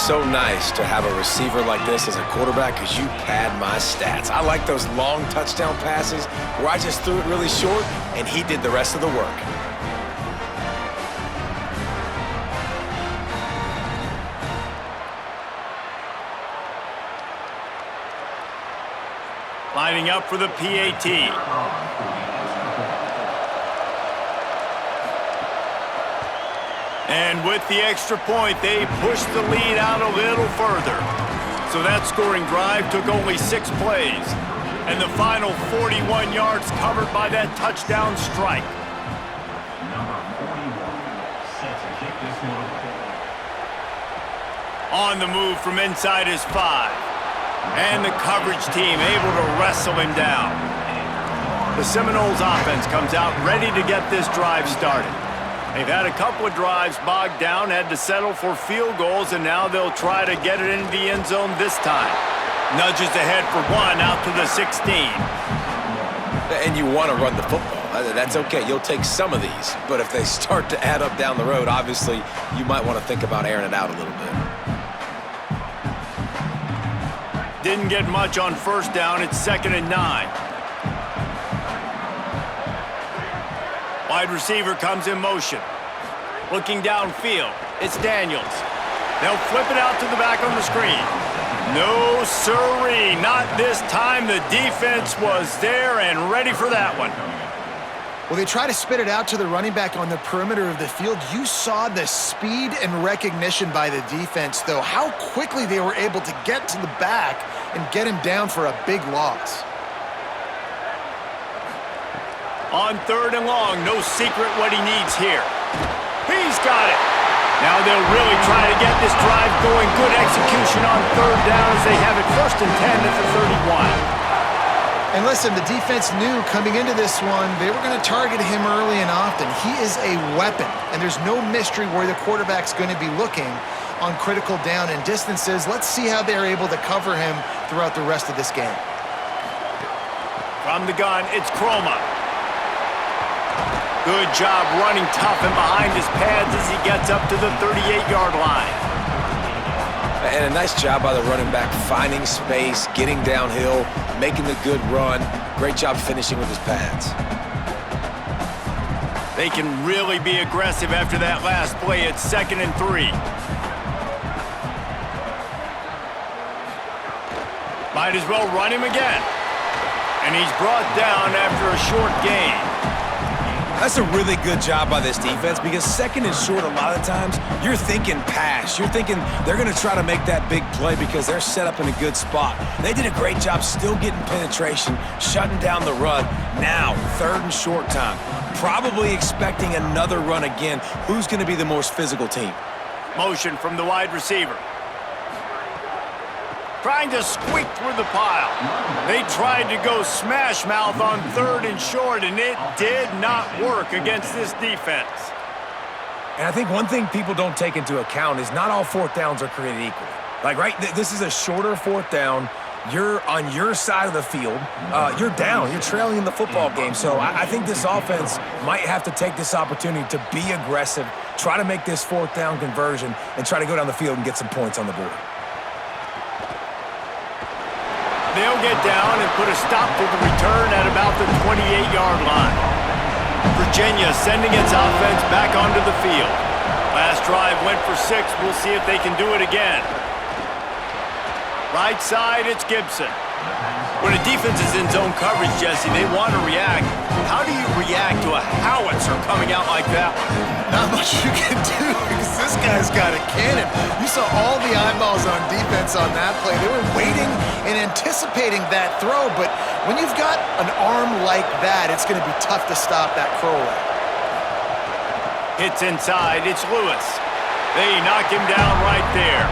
so nice to have a receiver like this as a quarterback because you pad my stats. I like those long touchdown passes where I just threw it really short and he did the rest of the work. Lining up for the PAT. And with the extra point, they pushed the lead out a little further. So that scoring drive took only 6 plays. And the final 41 yards covered by that touchdown strike. On the move from inside his 5. And the coverage team able to wrestle him down. The Seminoles offense comes out ready to get this drive started. They've had a couple of drives bogged down, had to settle for field goals, and now they'll try to get it into the end zone this time. Nudges ahead for 1 out to the 16. And you want to run the football. That's okay. You'll take some of these. But if they start to add up down the road, obviously you might want to think about airing it out a little bit. Didn't get much on first down. It's 2nd and 9. Wide receiver comes in motion. Looking downfield, it's Daniels. They'll flip it out to the back on the screen. No siree, not this time. The defense was there and ready for that one. Well, they try to spit it out to the running back on the perimeter of the field. You saw the speed and recognition by the defense, though, how quickly they were able to get to the back and get him down for a big loss. On 3rd and long, no secret what he needs here. He's got it. Now they'll really try to get this drive going. Good execution on 3rd down as they have it 1st and 10 at the 31. And listen, the defense knew coming into this one, they were going to target him early and often. He is a weapon, and there's no mystery where the quarterback's going to be looking on critical down and distances. Let's see how they're able to cover him throughout the rest of this game. From the gun, it's Croma. Good job running tough and behind his pads as he gets up to the 38-yard line. And a nice job by the running back, finding space, getting downhill, making the good run. Great job finishing with his pads. They can really be aggressive after that last play. It's 2nd and 3. Might as well run him again. And he's brought down after a short gain. That's a really good job by this defense because 2nd and short, a lot of times, you're thinking pass. You're thinking they're going to try to make that big play because they're set up in a good spot. They did a great job still getting penetration, shutting down the run. Now, 3rd and short time. Probably expecting another run again. Who's going to be the most physical team? Motion from the wide receiver. Trying to squeak through the pile. They tried to go smash mouth on 3rd and short, and it did not work against this defense. And I think one thing people don't take into account is not all 4th downs are created equally. Like, right, this is a shorter 4th down. You're on your side of the field. You're down. You're trailing in the football game. So I think this offense might have to take this opportunity to be aggressive, try to make this 4th down conversion, and try to go down the field and get some points on the board. They'll get down and put a stop to the return at about the 28-yard line. Virginia sending its offense back onto the field. Last drive went for 6. We'll see if they can do it again. Right side, it's Gibson. When a defense is in zone coverage, Jesse, they want to react. How do you react to a howitzer coming out like that one? Not much you can do because this guy's got a cannon. You saw all the eyeballs on defense on that play. They were waiting and anticipating that throw, but when you've got an arm like that, it's going to be tough to stop that crawler. Hits inside, it's Lewis. They knock him down right there.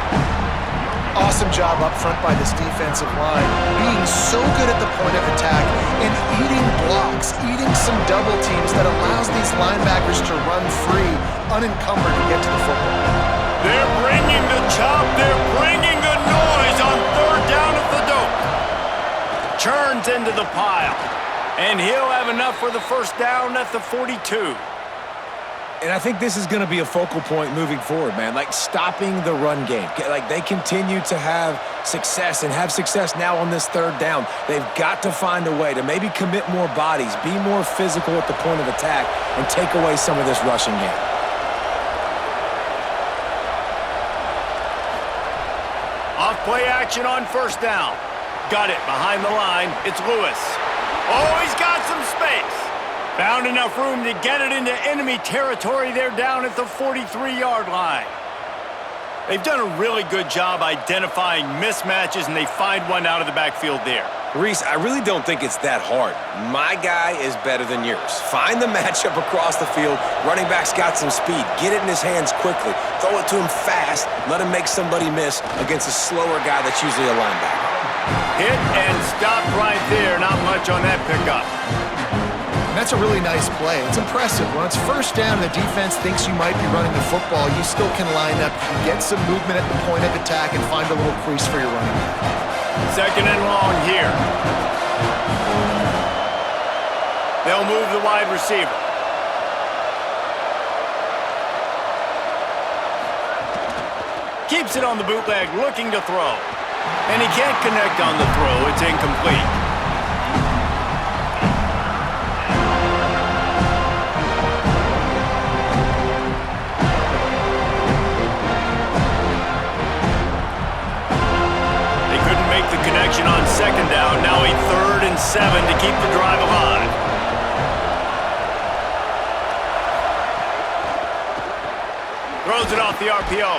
Awesome job up front by this defensive line, being so good at the point of attack and eating blocks, eating some double teams that allows these linebackers to run free, unencumbered to get to the football. They're bringing the chop, they're bringing the noise on 3rd down at the dope. Churns into the pile, and he'll have enough for the 1st down at the 42. And I think this is going to be a focal point moving forward, man. Like, stopping the run game. Like, they continue to have success and have success now on this third down. They've got to find a way to maybe commit more bodies, be more physical at the point of attack, and take away some of this rushing game. Off play action on first down. Got it behind the line. It's Lewis. Oh, he's got some space. Found enough room to get it into enemy territory there down at the 43-yard line. They've done a really good job identifying mismatches, and they find one out of the backfield there. Reese, I really don't think it's that hard. My guy is better than yours. Find the matchup across the field. Running back's got some speed. Get it in his hands quickly. Throw it to him fast. Let him make somebody miss against a slower guy that's usually a linebacker. Hit and stop right there. Not much on that pickup. And that's a really nice play. It's impressive. When it's first down and the defense thinks you might be running the football, you still can line up, get some movement at the point of attack, and find a little crease for your running back. Second and long here. They'll move the wide receiver. Keeps it on the bootleg, looking to throw. And he can't connect on the throw. It's incomplete. On second down, now a 3rd and 7 to keep the drive alive. Throws it off the RPO.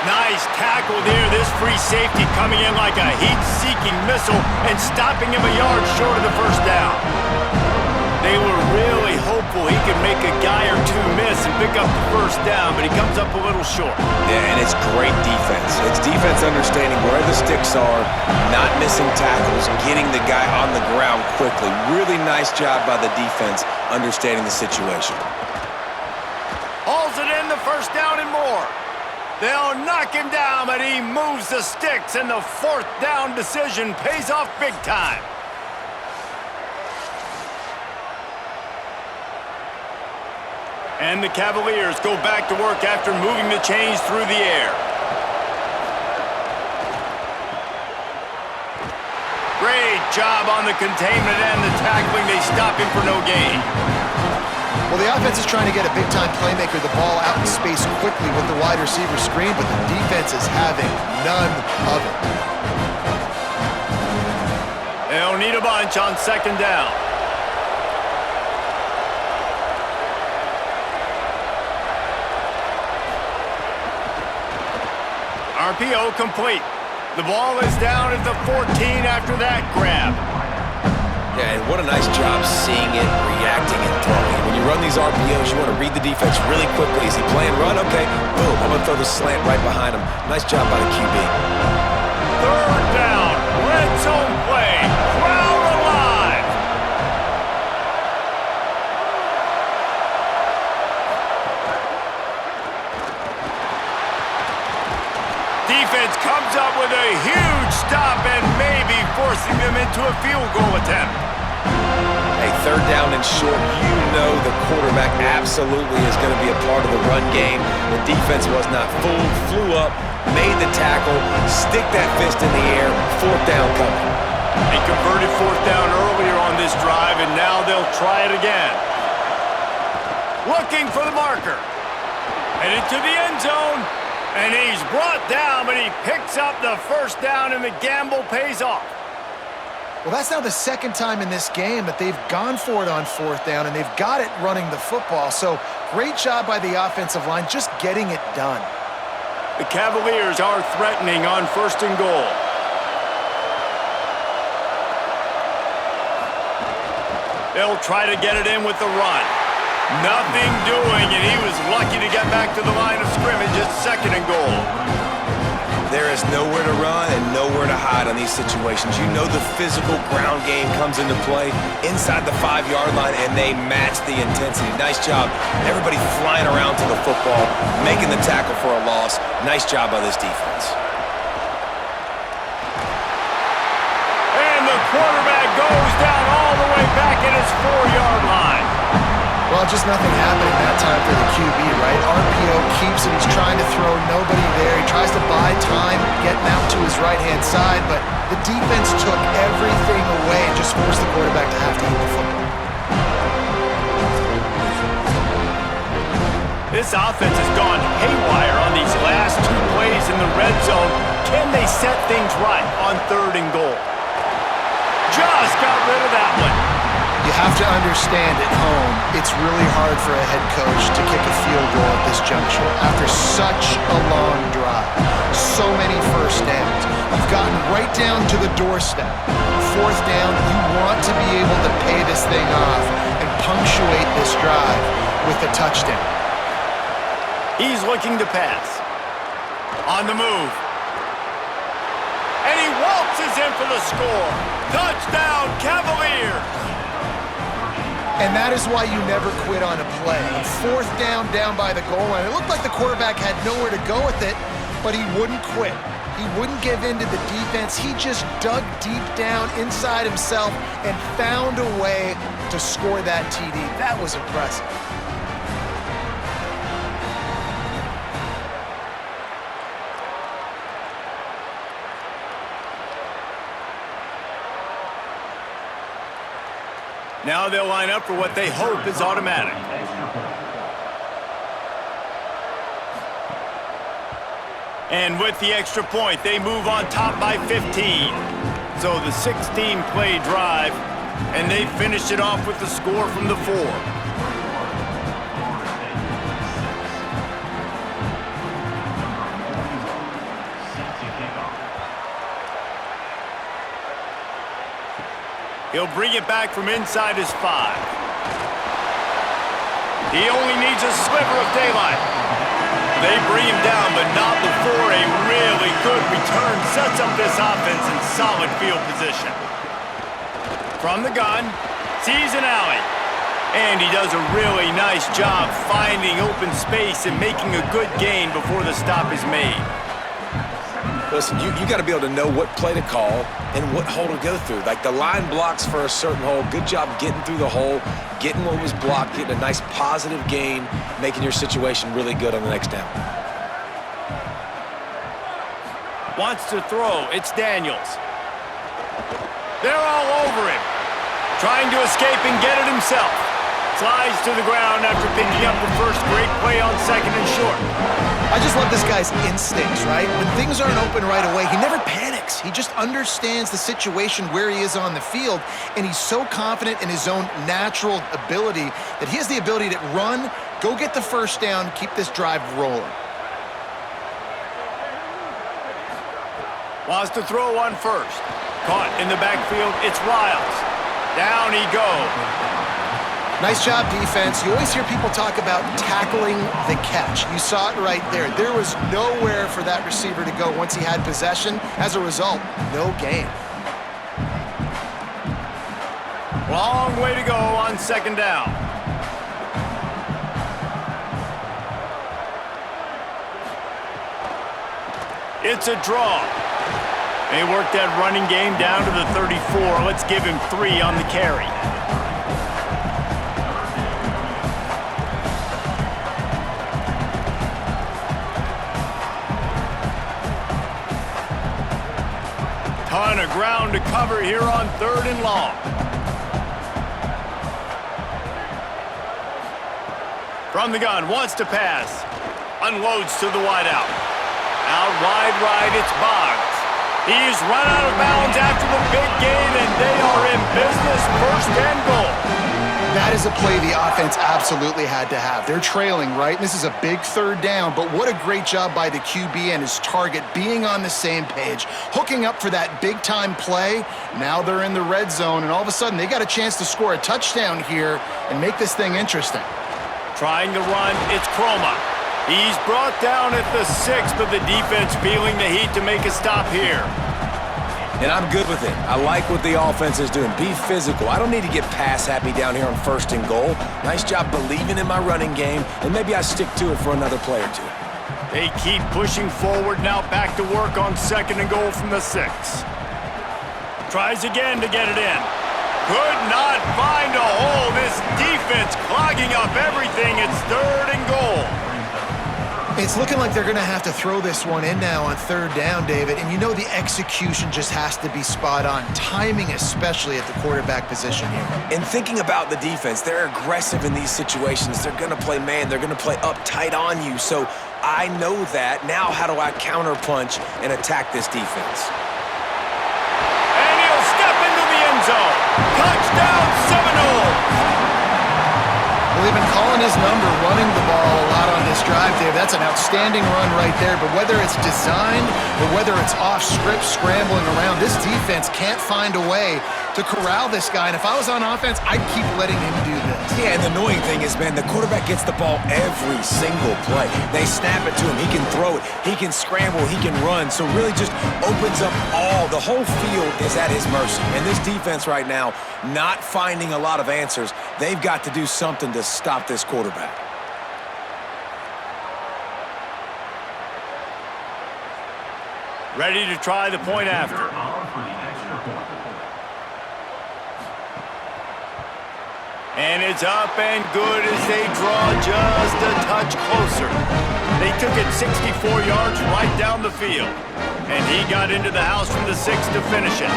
Nice tackle there. This free safety coming in like a heat-seeking missile and stopping him a yard short of the first down. They were really hopeful he could make a guy or two miss and pick up the first down, but he comes up a little short. Yeah, and it's great defense. It's defense understanding where the sticks are, not missing tackles, getting the guy on the ground quickly. Really nice job by the defense understanding the situation. Hauls it in, the first down and more. They'll knock him down, but he moves the sticks, and the 4th down decision pays off big time. And the Cavaliers go back to work after moving the chains through the air. Great job on the containment and the tackling. They stop him for no gain. Well, the offense is trying to get a big-time playmaker the ball out in space quickly with the wide receiver screen, but the defense is having none of it. They'll need a bunch on second down. RPO complete. The ball is down at the 14 after that grab. Yeah, and what a nice job seeing it, reacting, and throwing. When you run these RPOs, you want to read the defense really quickly. Is he playing run? Okay, boom, I'm going to throw the slant right behind him. Nice job by the QB. 3rd down, red zone play, crowd alive. Defense comes up with a huge stop and maybe forcing them into a field goal attempt. Hey, 3rd down and short, you know the quarterback absolutely is going to be a part of the run game. The defense was not fooled, flew up, made the tackle, stick that fist in the air, 4th down coming. They converted 4th down earlier on this drive, and now they'll try it again. Looking for the marker. Headed to the end zone. And he's brought down, but he picks up the first down, and the gamble pays off. Well, that's now the 2nd time in this game that they've gone for it on 4th down, and they've got it running the football. So great job by the offensive line just getting it done. The Cavaliers are threatening on 1st and goal. They'll try to get it in with the run. Nothing doing, and he was lucky to get back to the line of scrimmage at 2nd and goal. There is nowhere to run and nowhere to hide on these situations. You know the physical ground game comes into play inside the 5-yard line, and they match the intensity. Nice job. Everybody flying around to the football, making the tackle for a loss. Nice job by this defense. And the quarterback goes down all the way back at his 4-yard line. Well, just nothing happening that time for the QB, right? RPO keeps it. He's trying to throw, nobody there. He tries to buy time, getting out to his right-hand side, but the defense took everything away and just forced the quarterback to have to eat the football. This offense has gone haywire on these last 2 plays in the red zone. Can they set things right on 3rd and goal? Just got rid of that one. You have to understand at home, it's really hard for a head coach to kick a field goal at this juncture after such a long drive. So many first downs. You've gotten right down to the doorstep. 4th down, you want to be able to pay this thing off and punctuate this drive with a touchdown. He's looking to pass. On the move. And he waltzes in for the score. Touchdown, Cavaliers! And that is why you never quit on a play. 4th down by the goal line. It looked like the quarterback had nowhere to go with it, but he wouldn't quit. He wouldn't give in to the defense. He just dug deep down inside himself and found a way to score that TD. That was impressive. Now they'll line up for what they hope is automatic. And with the extra point, they move on top by 15. So the 16-play drive, and they finish it off with the score from the 4. He'll bring it back from inside his 5. He only needs a sliver of daylight. They bring him down, but not before a really good return sets up this offense in solid field position. From the gun, sees an alley. And he does a really nice job finding open space and making a good gain before the stop is made. Listen, you got to be able to know what play to call and what hole to go through. Like the line blocks for a certain hole. Good job getting through the hole, getting what was blocked, getting a nice positive gain, making your situation really good on the next down. Wants to throw. It's Daniels. They're all over him. Trying to escape and get it himself. Slides to the ground after picking up the first great play on 2nd and short. I just love this guy's instincts, right? When things aren't open right away, he never panics. He just understands the situation where he is on the field, and he's so confident in his own natural ability that he has the ability to run, go get the first down, keep this drive rolling. Wants to throw on first. Caught in the backfield, it's Riles. Down he goes. Nice job, defense. You always hear people talk about tackling the catch. You saw it right there. There was nowhere for that receiver to go once he had possession. As a result, no gain. Long way to go on 2nd down. It's a draw. They worked that running game down to the 34. Let's give him 3 on the carry. Ton of ground to cover here on 3rd and long. From the gun, wants to pass. Unloads to the wideout. Out wide right, it's Boggs. He's run out of bounds after the big gain, and they are in business, 1st and goal. That is a play the offense absolutely had to have. They're trailing, right? This is a big 3rd down, but what a great job by the QB and his target being on the same page, hooking up for that big-time play. Now they're in the red zone, and all of a sudden they got a chance to score a touchdown here and make this thing interesting. Trying to run, it's Croma. He's brought down at the 6, but the defense feeling the heat to make a stop here. And I'm good with it. I like what the offense is doing. Be physical. I don't need to get pass happy down here on 1st and goal. Nice job believing in my running game, and maybe I stick to it for another play or 2. They keep pushing forward, now back to work on 2nd and goal from the 6. Tries again to get it in. Could not find a hole. This defense clogging up everything. It's 3rd and goal. It's looking like they're going to have to throw this one in now on 3rd down, David. And you know the execution just has to be spot on. Timing especially at the quarterback position here. And thinking about the defense, they're aggressive in these situations. They're going to play man. They're going to play uptight on you. So I know that. Now how do I counterpunch and attack this defense? And he'll step into the end zone. Touchdown Seminoles! Well, they've been calling his number, running the ball a lot on this drive, Dave. That's an outstanding run right there. But whether it's designed or whether it's off script, scrambling around, this defense can't find a way to corral this guy. And if I was on offense, I'd keep letting him do this. Yeah, and the annoying thing is, man, the quarterback gets the ball every single play. They snap it to him. He can throw it. He can scramble. He can run. So really just opens up the whole field is at his mercy. And this defense right now, not finding a lot of answers. They've got to do something to stop this quarterback. Ready to try the point after. And it's up and good as they draw just a touch closer. They took it 64 yards right down the field. And he got into the house from the 6 to finish it.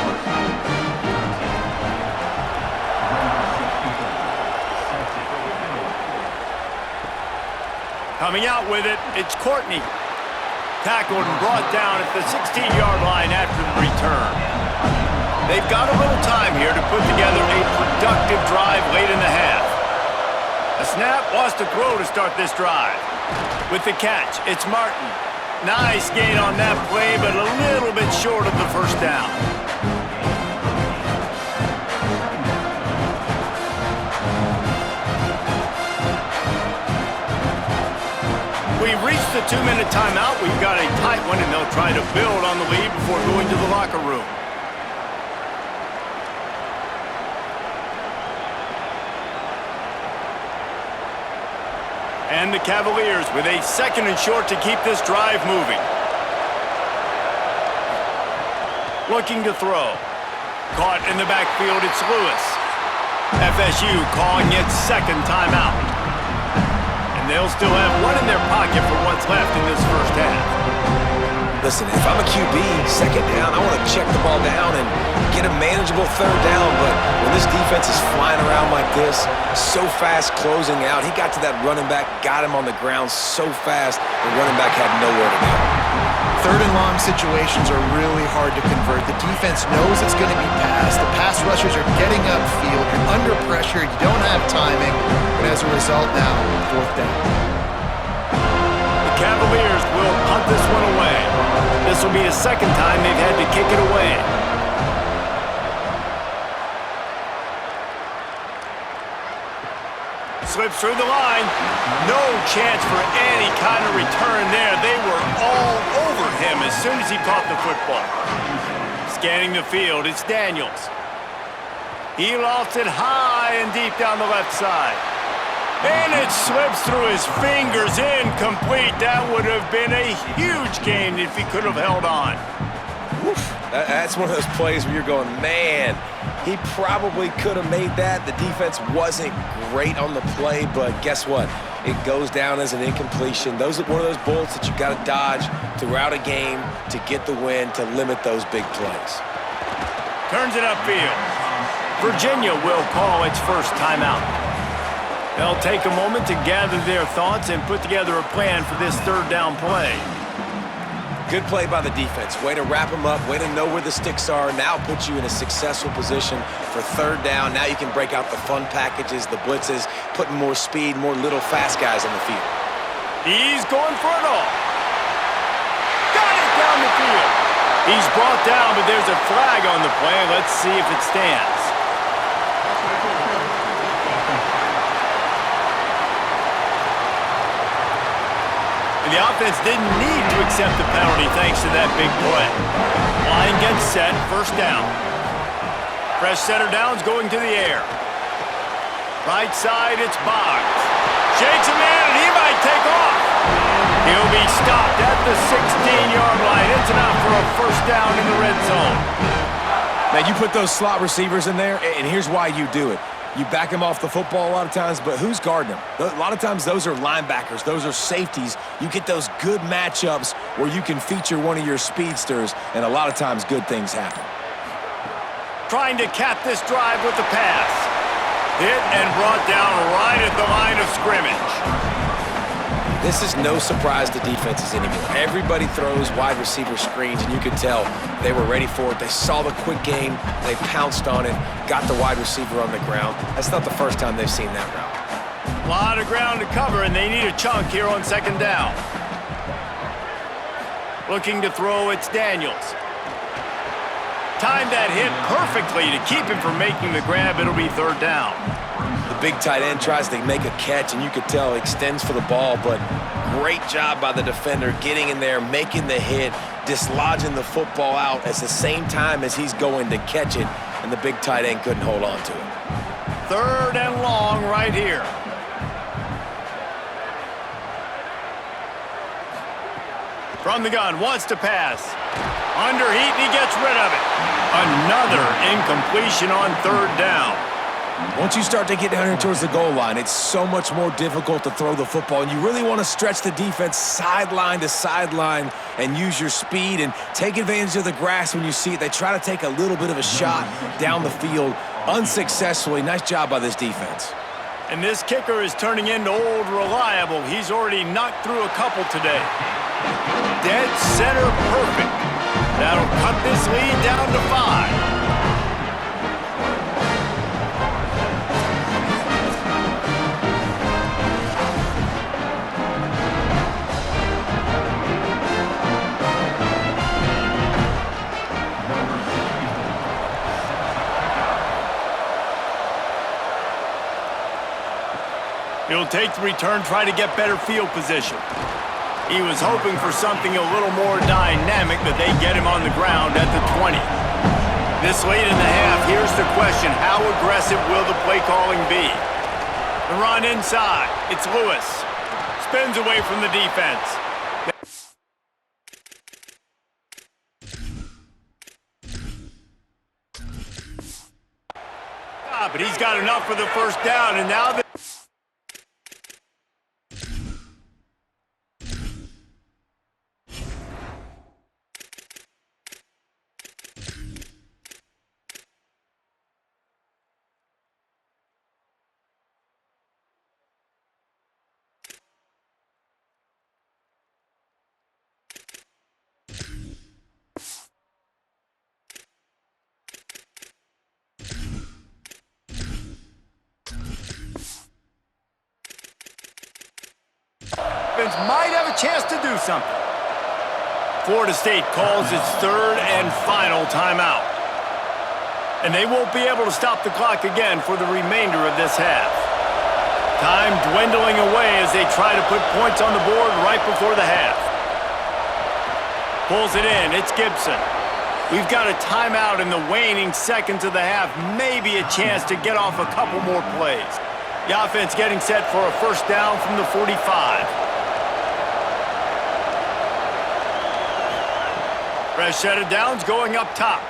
Coming out with it, it's Courtney. Tackled and brought down at the 16-yard line after the return. They've got a little time here to put together a productive drive late in the half. A snap, lost a throw to start this drive. With the catch, it's Martin. Nice gain on that play, but a little bit short of the first down. We've reached the 2-minute timeout. We've got a tight one, and they'll try to build on the lead before going to the locker room. And the Cavaliers with a 2nd and short to keep this drive moving. Looking to throw. Caught in the backfield, it's Lewis. FSU calling its 2nd timeout. And they'll still have one in their pocket for what's left in this first half. Listen, if I'm a QB, 2nd down, I want to check the ball down and get a manageable 3rd down. But when this defense is flying around like this, so fast closing out, he got to that running back, got him on the ground so fast, the running back had nowhere to go. 3rd and long situations are really hard to convert. The defense knows it's going to be passed. The pass rushers are getting upfield. You're under pressure. You don't have timing. And as a result now, 4th down. The Cavaliers will punt this one away. This will be the 2nd time they've had to kick it away. Slips through the line. No chance for any kind of return there. They were all over him as soon as he caught the football. Scanning the field, it's Daniels. He lofts it high and deep down the left side. And it slips through his fingers, incomplete. That would have been a huge gain if he could have held on. Oof. That's one of those plays where you're going, man, he probably could have made that. The defense wasn't great on the play, but guess what? It goes down as an incompletion. Those are one of those bullets that you got to dodge throughout a game to get the win, to limit those big plays. Turns it upfield. Virginia will call its first timeout. They'll take a moment to gather their thoughts and put together a plan for this 3rd down play. Good play by the defense. Way to wrap them up. Way to know where the sticks are. Now puts you in a successful position for 3rd down. Now you can break out the fun packages, the blitzes, putting more speed, more little fast guys on the field. He's going for it all. Got it down the field. He's brought down, but there's a flag on the play. Let's see if it stands. The offense didn't need to accept the penalty thanks to that big play. Line gets set, 1st down. Fresh center downs going to the air. Right side, it's Boggs. Shakes a man, and he might take off. He'll be stopped at the 16-yard line. It's enough for a 1st down in the red zone. Now, you put those slot receivers in there, and here's why you do it. You back them off the football a lot of times, but who's guarding them? A lot of times those are linebackers. Those are safeties. You get those good matchups where you can feature one of your speedsters, and a lot of times good things happen. Trying to cap this drive with the pass. Hit and brought down right at the line of scrimmage. This is no surprise to defenses anymore. Everybody throws wide receiver screens, and you could tell they were ready for it. They saw the quick game. They pounced on it, got the wide receiver on the ground. That's not the first time they've seen that route. A lot of ground to cover, and they need a chunk here on second down. Looking to throw, it's Daniels. Timed that hit perfectly to keep him from making the grab. It'll be third down. The big tight end tries to make a catch, and you could tell extends for the ball, but great job by the defender getting in there, making the hit, dislodging the football out at the same time as he's going to catch it, and the big tight end couldn't hold on to it. Third and long right here. From the gun, wants to pass. Under heat, and he gets rid of it. Another incompletion on third down. Once you start to get down here towards the goal line, it's so much more difficult to throw the football, and you really want to stretch the defense sideline to sideline and use your speed and take advantage of the grass when you see it. They try to take a little bit of a shot down the field unsuccessfully. Nice job by this defense. And this kicker is turning into old reliable. He's already knocked through a couple today. Dead center perfect. That'll cut this lead down to 5. He'll take the return, try to get better field position. He was hoping for something a little more dynamic, but they get him on the ground at the 20. This late in the half, here's the question. How aggressive will the play calling be? The run inside. It's Lewis. Spins away from the defense. But he's got enough for the first down, and now the might have a chance to do something. Florida State calls its third and final timeout. And they won't be able to stop the clock again for the remainder of this half. Time dwindling away as they try to put points on the board right before the half. Pulls it in, it's Gibson. We've got a timeout in the waning seconds of the half. Maybe a chance to get off a couple more plays. The offense getting set for a first down from the 45. Fresh set of downs going up top.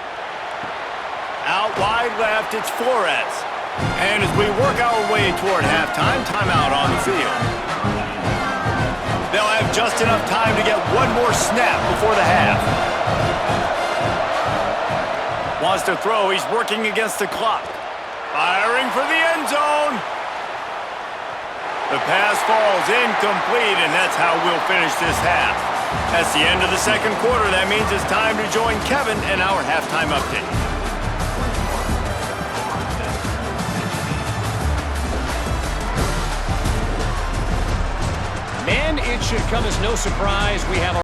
Out wide left, it's Flores. And as we work our way toward halftime, timeout on the field. They'll have just enough time to get one more snap before the half. Wants to throw, he's working against the clock. Firing for the end zone. The pass falls incomplete, and that's how we'll finish this half. That's the end of the second quarter. That means it's time to join Kevin in our halftime update. And it should come as no surprise we have